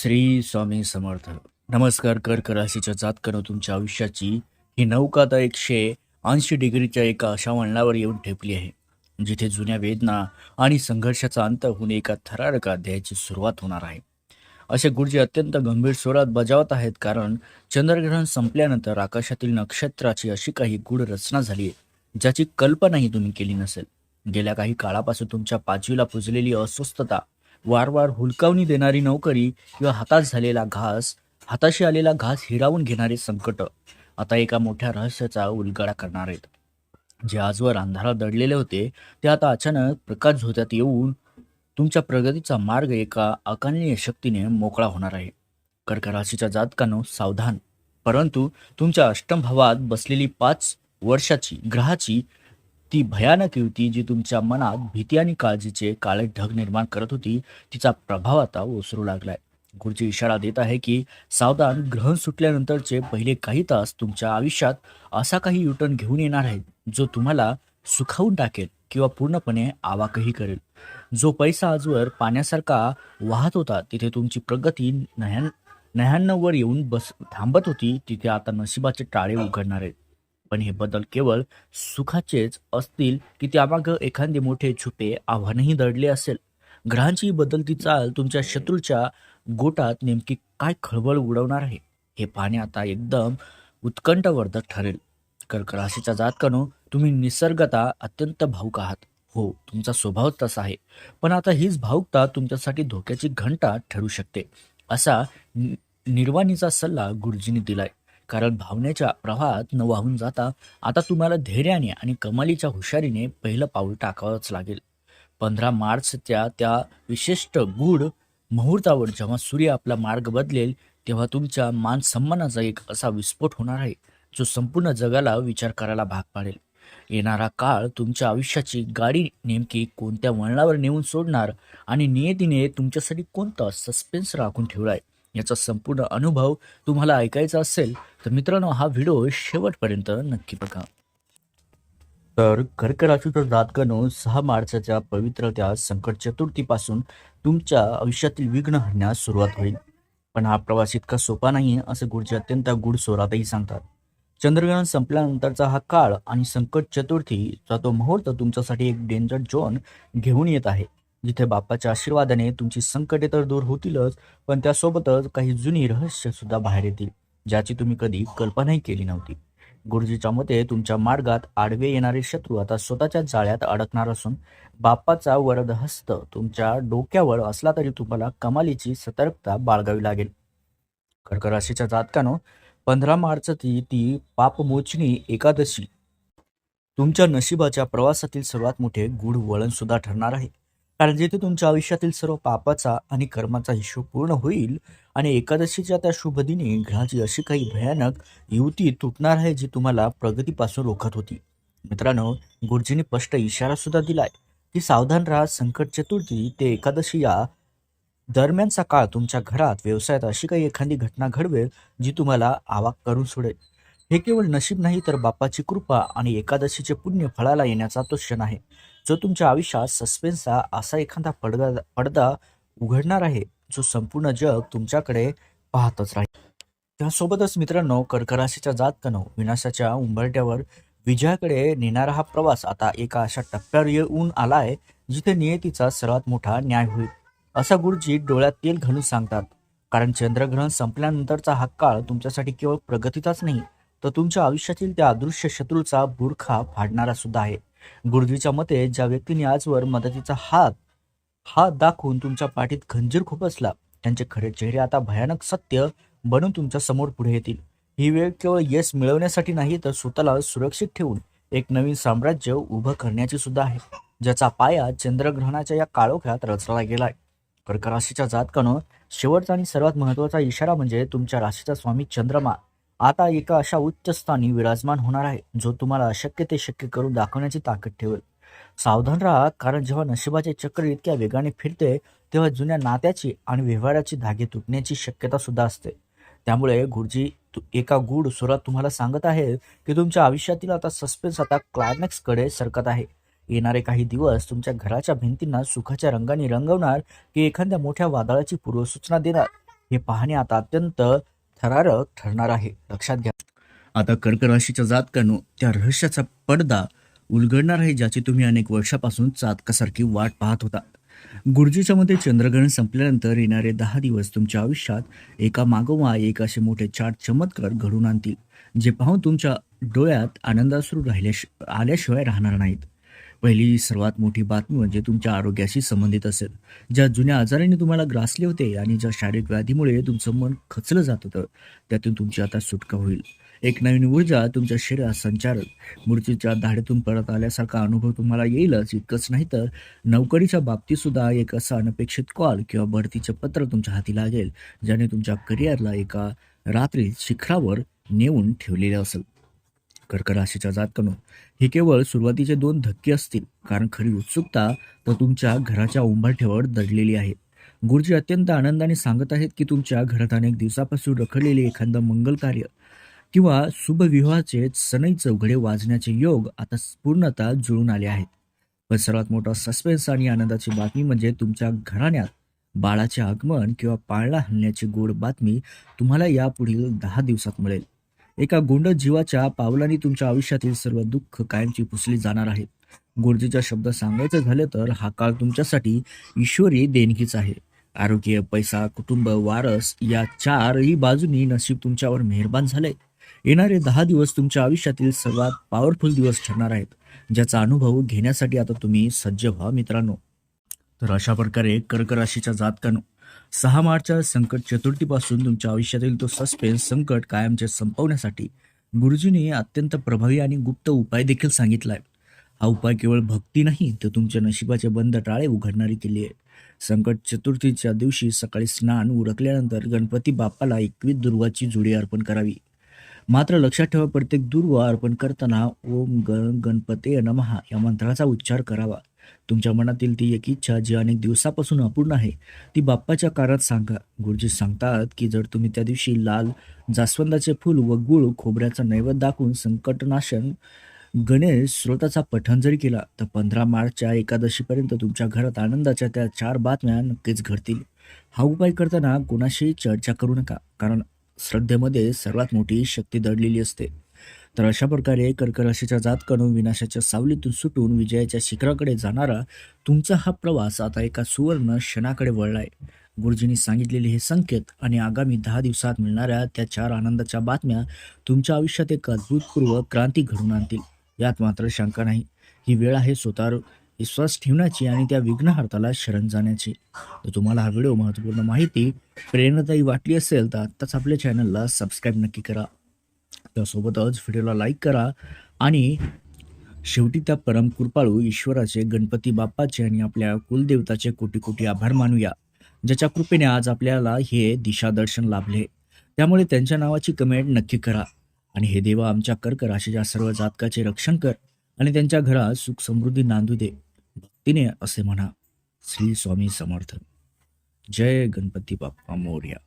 श्री स्वामी समर्थ. नमस्कार. कर्क राशीच्या जातकानं तुमच्या आयुष्याची ही नौका आता 180 डिग्रीच्या एका अशा वळणावर येऊन ठेपली आहे, जिथे जुन्या वेदना आणि संघर्षाचा अंत होऊन एका थरारक अध्यायाची सुरुवात होणार आहे. असे गुरुजी अत्यंत गंभीर स्वरात बजावत आहेत, कारण चंद्रग्रहण संपल्यानंतर आकाशातील नक्षत्राची अशी काही गूढ रचना झाली आहे, ज्याची कल्पनाही तुम्ही केली नसेल. गेल्या काही काळापासून तुमच्या पाचवीला पुजलेली अस्वस्थता, वारंवार हुलकावणी देणारी नोकरी किंवा हाताशी आलेला घास हिरावून घेणारे संकट आता एका मोठ्या रहस्याचा उलगडा करणार आहेत. जे आजवर अंधारात दडलेले होते, ते आता अचानक प्रकाश झोतात येऊन तुमच्या प्रगतीचा मार्ग एका अकारणीय शक्तीने मोकळा होणार आहे. कर्क राशीच्या जातकांनो सावधान. परंतु तुमच्या अष्टम भावात बसलेली 5 वर्षाची ग्रहाची ती भयानक युती, जी तुमच्या मनात भीती आणि काळजीचे काळे ढग निर्माण करत होती, तिचा प्रभाव आता ओसरू लागलाय. गुरुजी इशारा देत आहे की सावधान. ग्रहण सुटल्यानंतरचे पहिले काही तास तुमच्या आयुष्यात असा काही युटर्न घेऊन येणार आहे, जो तुम्हाला सुखावून टाकेल किंवा पूर्णपणे आवाकही करेल. जो पैसा आजवर पाण्यासारखा वाहत होता, तिथे तुमची प्रगती नह्याण्णववर येऊन थांबत होती, तिथे आता नशिबाचे टाळे उघडणार आहेत. पण हे बदल केवळ सुखाचेच असतील की त्यामागं एखादे मोठे छुपे आव्हानही दडले असेल? ग्रहांची बदलती चाल तुमच्या शत्रूच्या गोटात नेमकी काय खळबळ उडवणार आहे, हे पाहणे आता एकदम उत्कंठवर्धक ठरेल. कर्क राशीच्या जातकानो, तुम्ही निसर्गता अत्यंत भावुक आहात. हो, तुमचा स्वभाव तसा आहे. पण आता हीच भावुकता तुमच्यासाठी धोक्याची घंटा ठरू शकते, असा निर्वाणीचा सल्ला गुरुजींनी दिलाय. कारण भावनेच्या प्रवाहात न वाहून जाता आता तुम्हाला धैर्याने आणि कमालीच्या हुशारीने पहिलं पाऊल टाकावंच लागेल. 15 मार्चच्या त्या विशिष्ट गूढ मुहूर्तावर जेव्हा सूर्य आपला मार्ग बदलेल, तेव्हा तुमच्या मान सन्मानाचा एक असा विस्फोट होणार आहे, जो संपूर्ण जगाला विचार करायला भाग पाडेल. येणारा काळ तुमच्या आयुष्याची गाडी नेमकी कोणत्या वळणावर नेऊन सोडणार आणि नियतीने तुमच्यासाठी कोणता सस्पेन्स राखून ठेवलाय, याचा संपूर्ण अनुभव तुम्हाला ऐकायचा असेल तर मित्रांनो, हा व्हिडिओ शेवटपर्यंत नक्की बघा. तर कर्क राशीच्या जातकानो, 6 मार्चच्या पवित्र त्या संकट चतुर्थीपासून तुमच्या आयुष्यातील विघ्न हरण्यास सुरुवात होईल. पण हा प्रवास इतका सोपा नाही, असे गुरुजी अत्यंत गूढ स्वरातही सांगतात. चंद्रग्रहण संपल्यानंतरचा हा काळ आणि संकट चतुर्थीचा तो मुहूर्त तुमच्यासाठी एक डेंजर झोन घेऊन येत आहे, जिथे बाप्पाच्या आशीर्वादाने तुमची संकटे तर दूर होतीलच, पण त्यासोबतच काही जुनी रहस्य सुद्धा बाहेर येतील, ज्याची तुम्ही कधी कल्पनाही केली नव्हती. गुरुजीच्या मते तुमच्या मार्गात आडवे येणारे शत्रू आता स्वतःच्या जाळ्यात अडकणार असून बाप्पाचा वरद हस्त तुमच्या डोक्यावर असला तरी तुम्हाला कमालीची सतर्कता बाळगावी लागेल. कर्क राशीच्या जातकानो, 15 मार्च ती पापमोचनी एकादशी तुमच्या नशिबाच्या प्रवासातील सर्वात मोठे गूढ वळण सुद्धा ठरणार आहे. कारण जिथे तुमच्या आयुष्यातील सर्व पापाचा आणि कर्माचा हिशोब पूर्ण होईल आणि एकादशीच्या त्या शुभ दिनी ग्रहाची अशी काही भयानक युती तुटणार आहे, जी तुम्हाला प्रगतीपासून रोखत होती. मित्रांनो, गुरुजींनी स्पष्ट इशारा सुद्धा दिलाय की सावधान राहा. संकट चतुर्थी ते एकादशी या दरम्यानचा काळ तुमच्या घरात, व्यवसायात अशी काही एखादी घटना घडवेल, जी तुम्हाला अवाक करून सोडेल. हे केवळ नशीब नाही, तर बाप्पाची कृपा आणि एकादशीचे पुण्य फळाला येण्याचा तो क्षण आहे, जो तुमच्या आयुष्यात सस्पेन्सचा असा एखादा पडदा उघडणार आहे, जो संपूर्ण जग तुमच्याकडे पाहतच राहील. त्यासोबतच मित्रांनो, कर्क राशीच्या जातकानो, विनाशाच्या उंबरठ्यावर विजयाकडे नेणारा हा प्रवास आता एका अशा टप्प्यावर येऊन आलाय, जिथे नियतीचा सर्वात मोठा न्याय होईल, असा गुरुजी डोळ्यात तेल घालून सांगतात. कारण चंद्रग्रहण संपल्यानंतरचा हा काळ तुमच्यासाठी केवळ प्रगतीचाच नाही, तर तुमच्या आयुष्यातील त्या अदृश्य शत्रूचा बुरखा फाडणारा सुद्धा आहे. गुरुजीच्या मते ज्या व्यक्तीने आजवर मदतीचा हात हात दाखवून तुमच्या पाठीत खंजीर खुपसला, त्यांचे खरे चेहरे आता भयानक सत्य बनून तुमच्या समोर पुढे येतील. ही वेळ केवळ यश मिळवण्यासाठी नाही, तर स्वतःला सुरक्षित ठेवून एक नवीन साम्राज्य उभं करण्याची सुद्धा आहे, ज्याचा पाया चंद्रग्रहणाच्या या काळोख्यात रचला गेलाय. कर्क राशीच्या जातकानो, शेवटचा आणि सर्वात महत्त्वाचा इशारा म्हणजे तुमच्या राशीचा स्वामी चंद्रमा आता एका अशा उच्च स्थानी विराजमान होणार आहे, जो तुम्हाला अशक्य ते शक्य करून दाखवण्याची ताकद ठेवेल. सावधान राहा, कारण जेव्हा नशिबाचे चक्र इतक्या वेगाने फिरते, तेव्हा जुन्या नात्याची आणि व्यवहाराची धागे तुटण्याची शक्यता सुद्धा असते. त्यामुळे गुरुजी एका गूढ सुरात तुम्हाला सांगत आहे की तुमच्या आयुष्यातील आता सस्पेन्स आता क्लायमॅक्सकडे सरकत आहे. येणारे काही दिवस तुमच्या घराच्या भिंतींना सुखाच्या रंगाने रंगवणार की एखाद्या मोठ्या वादळाची पूर्वसूचना देणार, हे पाहणे आता अत्यंत थरारक ठरणार आहे, लक्षात घ्या. आता कर्क राशीच्या जातकांनो, त्या रहस्याचा पडदा उलगडणार आहे ज्याची तुम्ही अनेक वर्षापासून चातकासारखी वाट पाहत होता. गुरुजीच्या मते चंद्रग्रहण संपल्यानंतर येणारे 10 दिवस तुमच्या आयुष्यात एका मागोमाग एक असे मोठे 4 चमत्कार घडून आणतील, जे पाहून तुमच्या डोळ्यात आनंदाश्रू आल्याशिवाय राहणार नाहीत. पहिली सर्वात मोठी बातमी म्हणजे तुमच्या आरोग्याशी संबंधित असेल. ज्या जुन्या आजाराने तुम्हाला ग्रासले होते आणि ज्या शारीरिक व्याधीमुळे तुमचं मन खचलं जात होतं, त्यातून तुमची आता सुटका होईल. एक नवीन ऊर्जा तुमच्या शरीरात संचारेल. मृत्यूच्या धाडीतून परत आल्यासारखा अनुभव तुम्हाला येईलच. इतकंच नाही तर नोकरीच्या बाबतीत सुद्धा एक असं अनपेक्षित कॉल किंवा बढतीचं पत्र तुमच्या हाती लागेल, ज्याने तुमच्या करिअरला एका रात्रीत शिखरावर नेऊन ठेवलेलं असेल. कर्क राशीच्या जातकांनो, हे केवळ सुरुवातीचे 2 धक्के असतील, कारण खरी उत्सुकता तर तुमच्या घराच्या उंबरठ्यावर दडलेली आहे. गुरुजी अत्यंत आनंदाने सांगत आहेत की तुमच्या घरात अनेक दिवसापासून रखडलेले एखादं मंगल कार्य किंवा शुभविवाहाचे सनई चौघडे वाजण्याचे योग आता पूर्णतः जुळून आले आहेत. पण सर्वात मोठा सस्पेन्स आणि आनंदाची बातमी म्हणजे तुमच्या घराण्यात बाळाचे आगमन किंवा पाळणा हलण्याची गोड बातमी तुम्हाला यापुढील 10 दिवसात मिळेल. एका गुंड जीवाच्या पावलांनी तुमच्या आयुष्यातील सर्व दुःख कायमची पुसली जाणार आहेत. गुरुजीच्या शब्द सांगायचं झालं तर हा काळ तुमच्यासाठी ईश्वरी देणगीच आहे. आरोग्य, पैसा, कुटुंब, वारस या 4ही बाजूनी नशीब तुमच्यावर मेहरबान झालंय. येणारे 10 दिवस तुमच्या आयुष्यातील सर्वात पॉवरफुल दिवस ठरणार आहेत, ज्याचा अनुभव घेण्यासाठी आता तुम्ही सज्ज व्हा मित्रांनो. तर अशा प्रकारे कर्क राशीच्या जातकांनो, 6 मार्चच्या संकट चतुर्थीपासून तुमच्या आयुष्यातील तो सस्पेन्स संकट कायमचे संपवण्यासाठी गुरुजींनी अत्यंत प्रभावी आणि गुप्त उपाय देखील सांगितलाय. हा उपाय केवळ भक्ती नाही, तर तुमच्या नशिबाचे बंद टाळे उघडणारी केली आहे. संकट चतुर्थीच्या दिवशी सकाळी स्नान उरकल्यानंतर गणपती बाप्पाला 21 दुर्वाची जुडी अर्पण करावी. मात्र लक्षात ठेवा, प्रत्येक दुर्वा अर्पण करताना ओम गणपते नमः या मंत्राचा उच्चार करावा. तुमच्या मनातील ती एक इच्छा जी अनेक दिवसापासून अपूर्ण आहे, ती बाप्पाच्या कारात सांगा. गुरुजी सांगतात की जर तुम्ही त्या दिवशी लाल जास्वंदाचे फूल व गुळ खोबऱ्याचा नैवेद्य दाखवून संकटनाशन गणेश स्रोताचा पठण जरी केला, तर 15 मार्चच्या एकादशीपर्यंत तुमच्या घरात आनंदाच्या त्या 4 बातम्या नक्कीच घडतील. हा उपाय करताना कोणाशीही चर्चा करू नका, कारण श्रद्धेमध्ये सर्वात मोठी शक्ती दडलेली असते. तर अशा प्रकारे कर्क राशीच्या जातकांनो, विनाशाच्या सावलीतून सुटून विजयाच्या शिखराकडे जाणारा तुमचा हा प्रवास आता एका सुवर्ण क्षणाकडे वळलाय. गुरुजींनी सांगितलेले हे संकेत आणि आगामी 10 दिवसात मिळणाऱ्या त्या 4 आनंदाच्या बातम्या तुमच्या आयुष्यात एक अभूतपूर्व क्रांती घडवून आणतील, यात मात्र शंका नाही. ही वेळ आहे स्वतःवर विश्वास ठेवण्याची आणि त्या विघ्नहर्त्याला शरण जाण्याची. तर तुम्हाला हा व्हिडिओ महत्त्वपूर्ण माहिती प्रेरणादायी वाटली असेल तर आत्ताच आपल्या चॅनलला सबस्क्राईब नक्की करा. त्यासोबतच व्हिडिओला लाईक करा आणि शेवटी त्या परम कृपाळू ईश्वराचे, गणपती बाप्पाचे आणि आपल्या कुलदेवताचे कोटी कोटी आभार मानूया, ज्याच्या कृपेने आज आपल्याला हे दिशादर्शन लाभले. त्यामुळे त्यांच्या नावाची कमेंट नक्की करा. आणि हे देवा आमच्या कर्क राशीच्या सर्व जातकाचे रक्षण कर आणि त्यांच्या घरात सुख समृद्धी नांदू दे. भक्तीने असे म्हणा. श्री स्वामी समर्थ. जय गणपती बाप्पा मोरया.